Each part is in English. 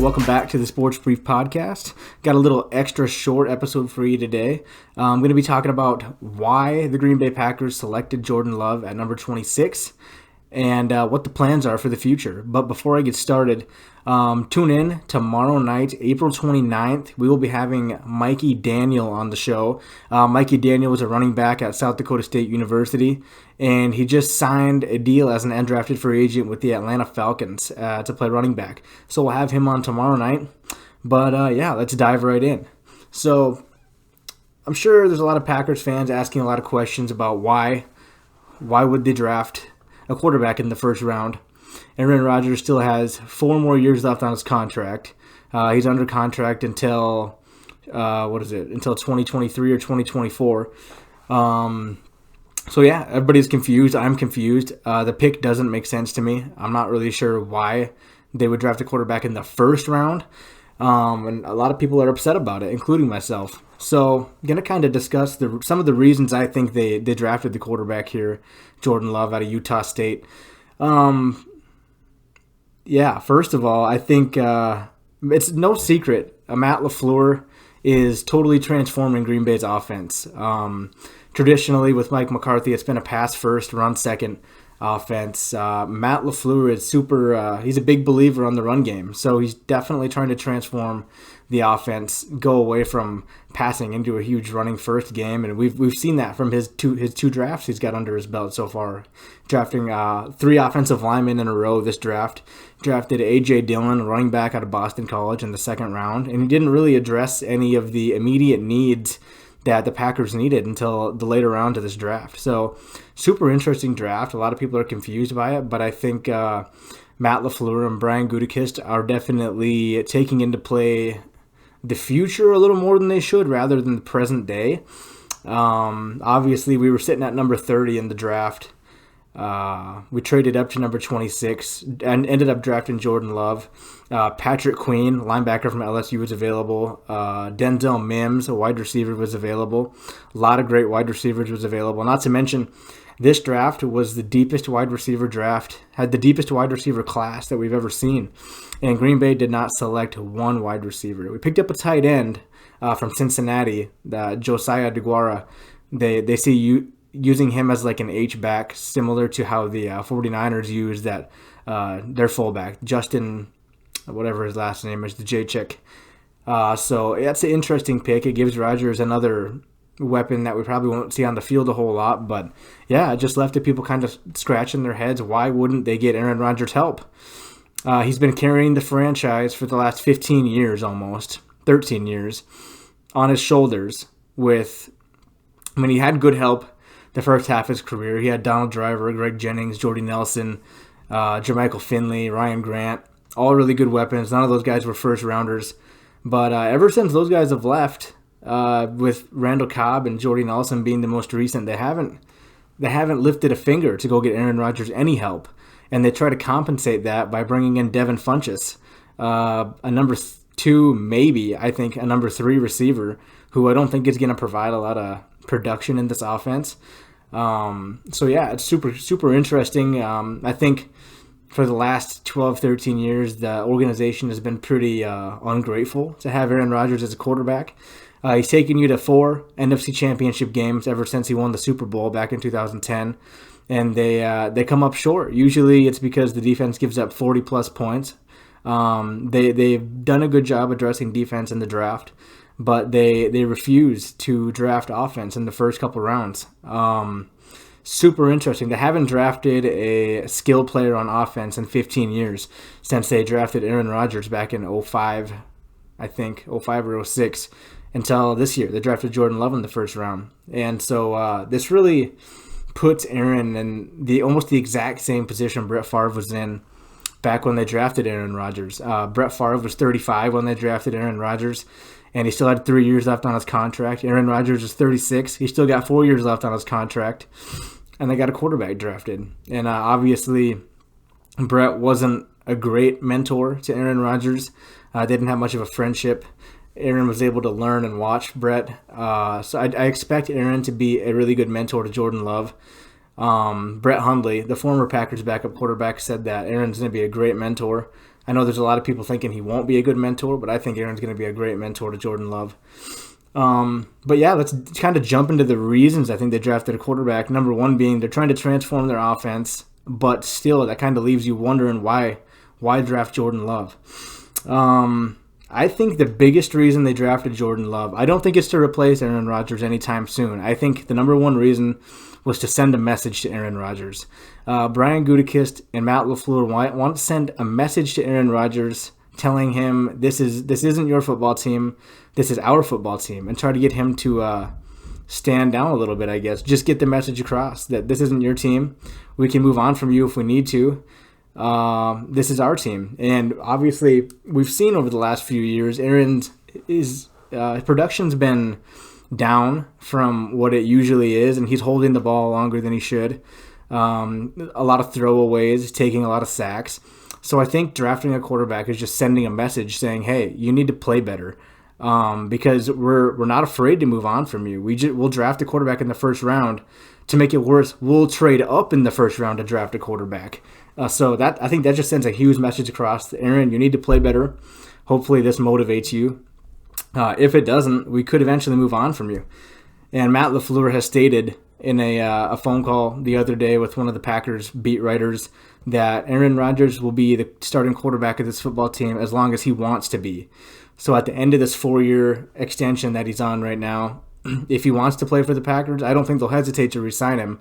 welcome back to the Sports Brief Podcast. Got a little extra short episode for you today. I'm going to be talking about why the Green Bay Packers selected Jordan Love at number 26 and what the plans are for the future. But before I get started, tune in tomorrow night, April 29th. We will be having Mikey Daniel on the show. Mikey Daniel is a running back at South Dakota State University, and he just signed a deal as an undrafted free agent with the Atlanta Falcons to play running back. So we'll have him on tomorrow night. But let's dive right in. So I'm sure there's a lot of Packers fans asking a lot of questions about why would they draft a quarterback in the first round. Aaron Rodgers still has 4 more years left on his contract. He's under contract until until 2023 or 2024. Everybody's confused. I'm confused. The pick doesn't make sense to me. I'm not really sure why they would draft a quarterback in the first round. And a lot of people are upset about it, including myself. So I'm going to kind of discuss some of the reasons I think they drafted the quarterback here, Jordan Love out of Utah State. First of all, I think it's no secret Matt LaFleur is totally transforming Green Bay's offense. Traditionally, with Mike McCarthy, it's been a pass-first, run-second offense. Matt LaFleur is he's a big believer on the run game, so he's definitely trying to transform the offense, go away from passing into a huge running first game, and we've seen that from his two drafts he's got under his belt so far, drafting 3 offensive linemen in a row this draft. Drafted A.J. Dillon, a running back out of Boston College, in the second round, and he didn't really address any of the immediate needs that the Packers needed until the later round of this draft. So super interesting draft. A lot of people are confused by it, but I think Matt LaFleur and Brian Gutekunst are definitely taking into play the future a little more than they should, rather than the present day. Obviously, we were sitting at number 30 in the draft. We traded up to number 26 and ended up drafting Jordan Love. Patrick Queen, linebacker from LSU, was available. Denzel Mims, a wide receiver, was available. A lot of great wide receivers was available. Not to mention, this draft was the deepest wide receiver draft, had the deepest wide receiver class that we've ever seen. And Green Bay did not select one wide receiver. We picked up a tight end from Cincinnati, Josiah DeGuara. They see using him as like an H-back, similar to how the 49ers use their fullback, Justin, whatever his last name is, the J-Chick. So that's an interesting pick. It gives Rodgers another weapon that we probably won't see on the field a whole lot. But yeah, it just left people kind of scratching their heads. Why wouldn't they get Aaron Rodgers help? He's been carrying the franchise for the last 15 years, almost 13 years, on his shoulders. He had good help the first half of his career. He had Donald Driver, Greg Jennings, Jordy Nelson, Jermichael Finley, Ryan Grant, all really good weapons. None of those guys were first rounders. But ever since those guys have left, with Randall Cobb and Jordy Nelson being the most recent, they haven't lifted a finger to go get Aaron Rodgers any help. And they try to compensate that by bringing in Devin Funchess, a number 2, maybe, I think, a number 3 receiver, who I don't think is going to provide a lot of production in this offense. It's super, super interesting. I think for the last 12, 13 years, the organization has been pretty ungrateful to have Aaron Rodgers as a quarterback. He's taken you to 4 NFC Championship games ever since he won the Super Bowl back in 2010, and they come up short. Usually it's because the defense gives up 40-plus points. They've done a good job addressing defense in the draft, but they refuse to draft offense in the first couple rounds. Super interesting. They haven't drafted a skill player on offense in 15 years since they drafted Aaron Rodgers back in 05, I think, 05 or 06, until this year. They drafted Jordan Love in the first round. And so this really puts Aaron in almost the exact same position Brett Favre was in back when they drafted Aaron Rodgers. Brett Favre was 35 when they drafted Aaron Rodgers, and he still had 3 years left on his contract. Aaron Rodgers is 36. He still got 4 years left on his contract, and they got a quarterback drafted. And obviously, Brett wasn't a great mentor to Aaron Rodgers. They didn't have much of a friendship. Aaron was able to learn and watch Brett. So I expect Aaron to be a really good mentor to Jordan Love. Brett Hundley, the former Packers backup quarterback, said that Aaron's going to be a great mentor. I know there's a lot of people thinking he won't be a good mentor, but I think Aaron's going to be a great mentor to Jordan Love. But yeah, let's kind of jump into the reasons I think they drafted a quarterback. Number one being they're trying to transform their offense, but still that kind of leaves you wondering why draft Jordan Love. I think the biggest reason they drafted Jordan Love, I don't think it's to replace Aaron Rodgers anytime soon. I think the number one reason was to send a message to Aaron Rodgers. Brian Gutekunst and Matt LaFleur want to send a message to Aaron Rodgers telling him this isn't your football team, this is our football team, and try to get him to stand down a little bit, I guess. Just get the message across that this isn't your team. We can move on from you if we need to. This is our team. And obviously, we've seen over the last few years, Aaron's production's been down from what it usually is, and he's holding the ball longer than he should. A lot of throwaways, taking a lot of sacks. So I think drafting a quarterback is just sending a message saying, hey, you need to play better. Because we're not afraid to move on from you. We'll draft a quarterback in the first round. To make it worse, we'll trade up in the first round to draft a quarterback. So I think that just sends a huge message across. Aaron, you need to play better. Hopefully this motivates you. If it doesn't, we could eventually move on from you. And Matt LaFleur has stated in a phone call the other day with one of the Packers beat writers that Aaron Rodgers will be the starting quarterback of this football team as long as he wants to be. So at the end of this 4-year extension that he's on right now, if he wants to play for the Packers, I don't think they'll hesitate to re-sign him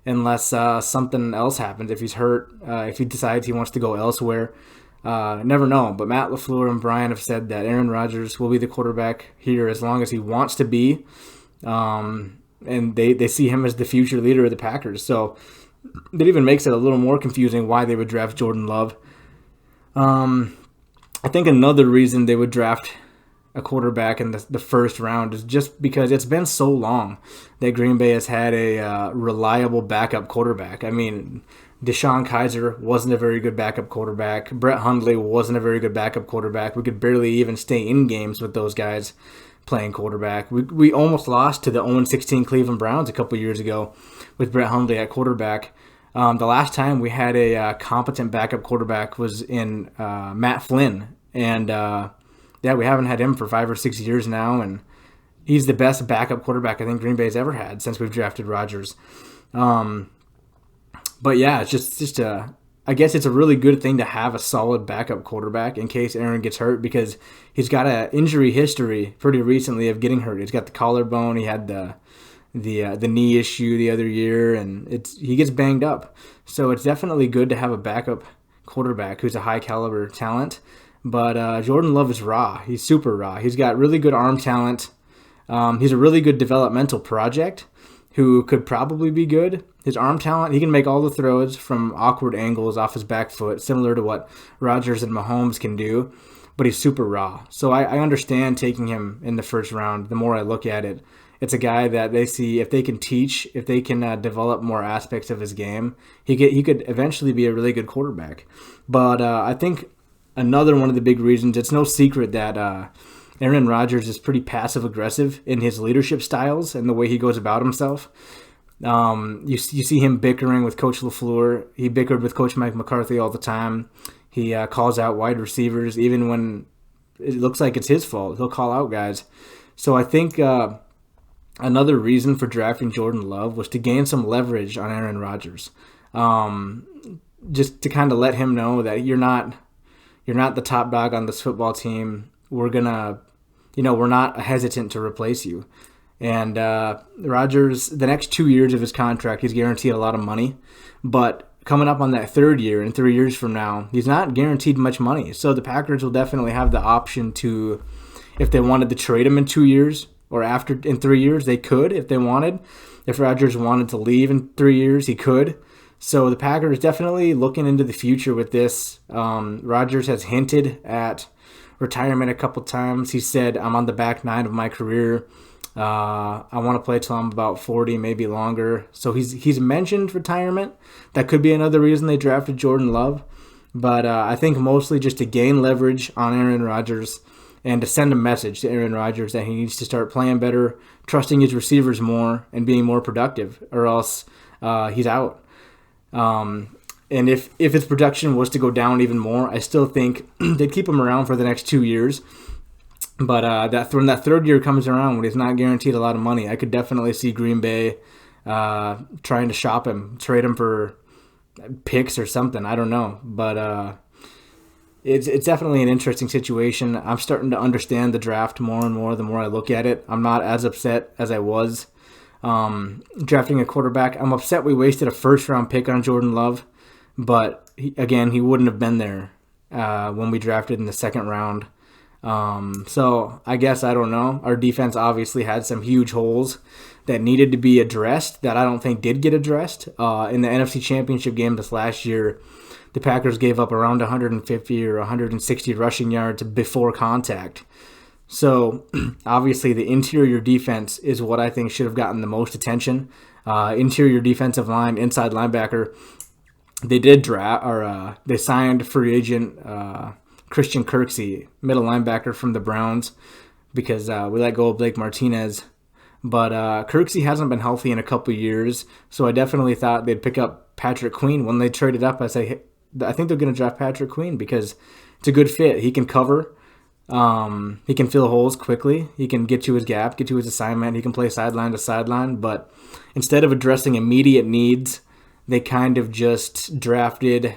unless something else happens. If he's hurt, if he decides he wants to go elsewhere, never know. But Matt LaFleur and Brian have said that Aaron Rodgers will be the quarterback here as long as he wants to be. And they see him as the future leader of the Packers. So that even makes it a little more confusing why they would draft Jordan Love. I think another reason they would draft a quarterback in the first round is just because it's been so long that Green Bay has had a reliable backup quarterback. I mean, DeShone Kizer wasn't a very good backup quarterback. Brett Hundley wasn't a very good backup quarterback. We could barely even stay in games with those guys playing quarterback. We almost lost to the 0-16 Cleveland Browns a couple years ago with Brett Hundley at quarterback. The last time we had a competent backup quarterback was in Matt Flynn. And we haven't had him for 5 or 6 years now, and he's the best backup quarterback I think Green Bay's ever had since we've drafted Rodgers. But yeah, it's just I guess it's a really good thing to have a solid backup quarterback in case Aaron gets hurt, because he's got an injury history pretty recently of getting hurt. He's got the collarbone, he had the knee issue the other year, and he gets banged up. So it's definitely good to have a backup quarterback who's a high caliber talent. But Jordan Love is raw. He's super raw. He's got really good arm talent. He's a really good developmental project who could probably be good. His arm talent, he can make all the throws from awkward angles off his back foot, similar to what Rodgers and Mahomes can do. But he's super raw. So I understand taking him in the first round. The more I look at it, it's a guy that they see if they can teach, if they can develop more aspects of his game, he could eventually be a really good quarterback. But I think another one of the big reasons, it's no secret that Aaron Rodgers is pretty passive-aggressive in his leadership styles and the way he goes about himself. You see him bickering with Coach LaFleur. He bickered with Coach Mike McCarthy all the time. He calls out wide receivers even when it looks like it's his fault. He'll call out guys. So I think another reason for drafting Jordan Love was to gain some leverage on Aaron Rodgers. Just to kind of let him know that you're not the top dog on this football team. We're not hesitant to replace you. And Rodgers, the next 2 years of his contract, he's guaranteed a lot of money. But coming up on that third year, and 3 years from now, he's not guaranteed much money. So the Packers will definitely have the option to, if they wanted to trade him in 2 years or in 3 years, they could if they wanted. If Rodgers wanted to leave in 3 years, he could. So the Packers definitely looking into the future with this. Rodgers has hinted at retirement a couple times. He said, I'm on the back nine of my career. I want to play till I'm about 40, maybe longer. So he's mentioned retirement. That could be another reason they drafted Jordan Love. But I think mostly just to gain leverage on Aaron Rodgers and to send a message to Aaron Rodgers that he needs to start playing better, trusting his receivers more, and being more productive, or else he's out. And if his production was to go down even more, I still think they'd keep him around for the next 2 years. But when that third year comes around, when he's not guaranteed a lot of money, I could definitely see Green Bay trying to shop him, trade him for picks or something. I don't know. But it's definitely an interesting situation. I'm starting to understand the draft more and more the more I look at it. I'm not as upset as I was drafting a quarterback. I'm upset we wasted a first-round pick on Jordan Love. But, he wouldn't have been there when we drafted in the second round. So I guess, I don't know. Our defense obviously had some huge holes that needed to be addressed that I don't think did get addressed. In the NFC Championship game this last year, the Packers gave up around 150 or 160 rushing yards before contact. So obviously the interior defense is what I think should have gotten the most attention. Interior defensive line, inside linebacker. They did draft, or they signed free agent Christian Kirksey, middle linebacker from the Browns, because we let go of Blake Martinez. But Kirksey hasn't been healthy in a couple years, so I definitely thought they'd pick up Patrick Queen. When they traded up, I think they're going to draft Patrick Queen because it's a good fit. He can cover. He can fill holes quickly. He can get to his gap, get to his assignment. He can play sideline to sideline. But instead of addressing immediate needs, they kind of just drafted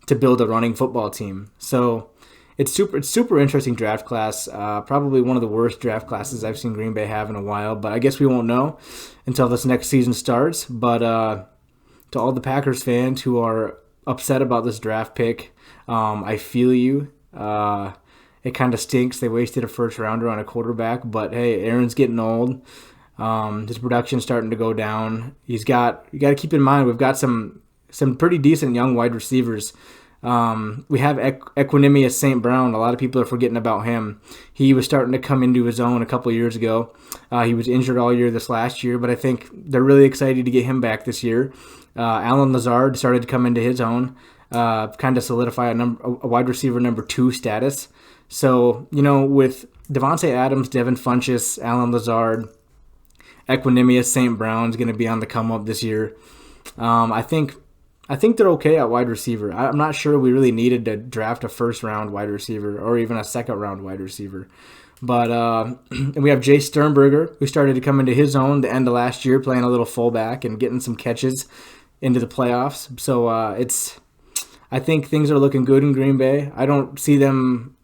to build a running football team. So it's super interesting draft class. Probably one of the worst draft classes I've seen Green Bay have in a while. But I guess we won't know until this next season starts. But to all the Packers fans who are upset about this draft pick, I feel you. It kind of stinks. They wasted a first rounder on a quarterback. But hey, Aaron's getting old. His production's starting to go down. You got to keep in mind we've got some pretty decent young wide receivers. We have Equanimeous St. Brown. A lot of people are forgetting about him. He was starting to come into his own a couple of years ago. He was injured all year this last year, but I think they're really excited to get him back this year. Allen Lazard started to come into his own, kind of solidify a wide receiver number 2 status. So, with Devontae Adams, Devin Funchess, Allen Lazard, Equanimeous St. Brown's going to be on the come up this year. I think they're okay at wide receiver. I'm not sure we really needed to draft a first-round wide receiver or even a second-round wide receiver. But and we have Jay Sternberger, who started to come into his own the end of last year, playing a little fullback and getting some catches into the playoffs. So I think things are looking good in Green Bay. I don't see them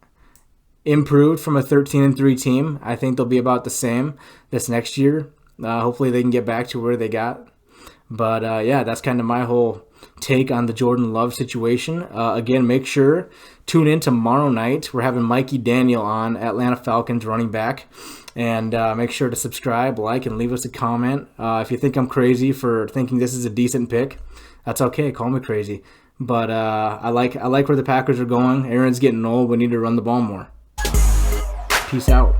improved from a 13-3 team. I think they'll be about the same this next year. Hopefully they can get back to where they got. But that's kind of my whole take on the Jordan Love situation. Again, make sure tune in tomorrow night. We're having Mikey Daniel on, Atlanta Falcons running back. And make sure to subscribe, like, and leave us a comment. If you think I'm crazy for thinking this is a decent pick, that's okay. Call me crazy. But I like where the Packers are going. Aaron's getting old. We need to run the ball more. Peace out.